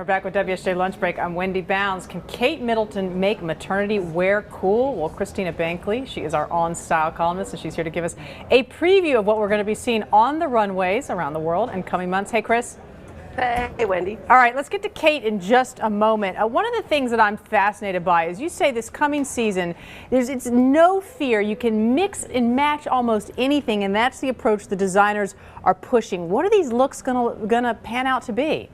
back with WSJ Lunch Break. I'm Wendy Bounds. Can Kate Middleton make maternity wear cool? Well, Christina Bankley, she is our on-style columnist, and she's here to give us a preview of what we're going to be seeing on the runways around the world in coming months. Hey, Chris. Hey, Wendy. All right, let's get to Kate in just a moment. One of the things that I'm fascinated by is you say this coming season, it's no fear. You can mix and match almost anything, and that's the approach the designers are pushing. What are these looks gonna pan out to be?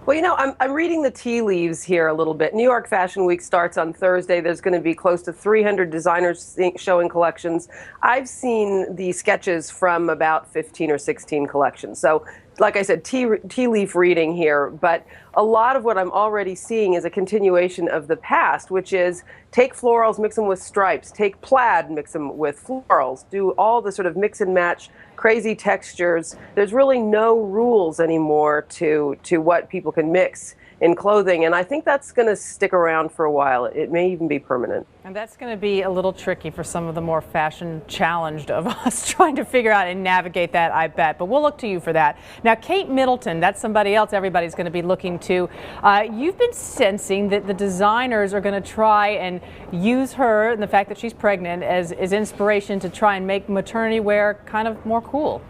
Well, you know, I'm reading the tea leaves here a little bit. New York Fashion Week starts on Thursday. There's going to be close to 300 designers showing collections. I've seen the sketches from about 15 or 16 collections. So, like I said, tea leaf reading here, but a lot of what I'm already seeing is a continuation of the past, which is take florals, mix them with stripes, take plaid, mix them with florals, do all the sort of mix and match crazy textures. There's really no rules anymore to what people can mix in clothing, and I think that's going to stick around for a while. It may even be permanent. And that's going to be a little tricky for some of the more fashion challenged of us trying to figure out and navigate that, I bet. But we'll look to you for that. Now, Kate Middleton, that's somebody else everybody's going to be looking to. You've been sensing that the designers are going to try and use her and the fact that she's pregnant as inspiration to try and make maternity wear kind of more cool.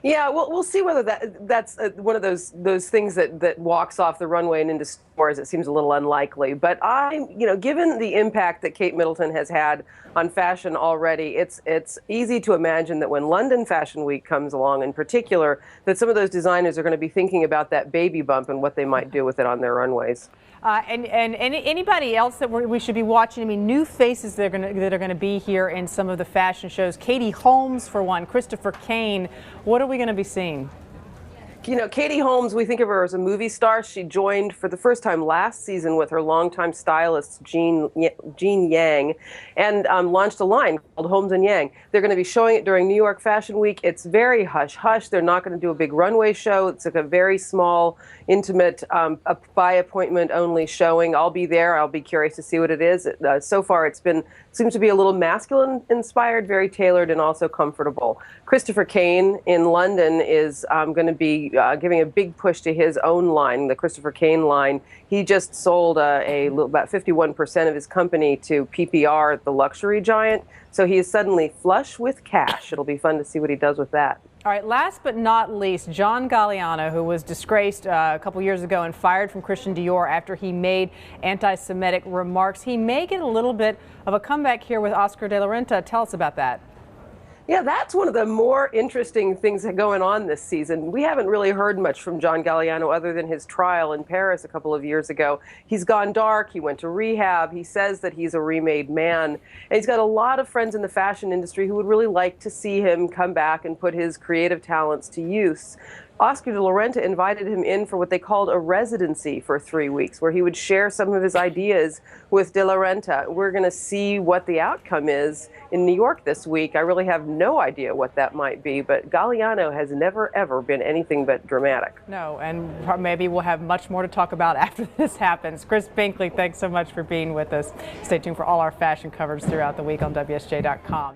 Yeah, we'll see whether that's one of those things that walks off the runway and into stores. It seems a little unlikely, but given the impact that Kate Middleton has had on fashion already, it's easy to imagine that when London Fashion Week comes along, in particular, that some of those designers are going to be thinking about that baby bump and what they might do with it on their runways. And anybody else that we should be watching? I mean, new faces that are going to be here in some of the fashion shows. Katie Holmes, for one, Christopher Kane. What are we going to be seeing? You know, Katie Holmes, we think of her as a movie star. She joined for the first time last season with her longtime stylist, Jean Yang, and launched a line called Holmes and Yang. They're going to be showing it during New York Fashion Week. It's very hush-hush. They're not going to do a big runway show. It's like a very small, intimate, by appointment only showing. I'll be there. I'll be curious to see what it is. So far, seems to be a little masculine inspired, very tailored, and also comfortable. Christopher Kane in London is going to be giving a big push to his own line, the Christopher Kane line. He just sold about 51% of his company to PPR, the luxury giant. So he is suddenly flush with cash. It'll be fun to see what he does with that. All right, last but not least, John Galliano, who was disgraced a couple years ago and fired from Christian Dior after he made anti-Semitic remarks. He may get a little bit of a comeback here with Oscar de la Renta. Tell us about that. Yeah, that's one of the more interesting things going on this season. We haven't really heard much from John Galliano other than his trial in Paris a couple of years ago. He's gone dark. He went to rehab. He says that he's a remade man. And he's got a lot of friends in the fashion industry who would really like to see him come back and put his creative talents to use. Oscar de la Renta invited him in for what they called a residency for 3 weeks, where he would share some of his ideas with de la Renta. We're going to see what the outcome is in New York this week. I really have no idea what that might be, but Galliano has never, ever been anything but dramatic. No, and maybe we'll have much more to talk about after this happens. Chris Bankley, thanks so much for being with us. Stay tuned for all our fashion coverage throughout the week on WSJ.com.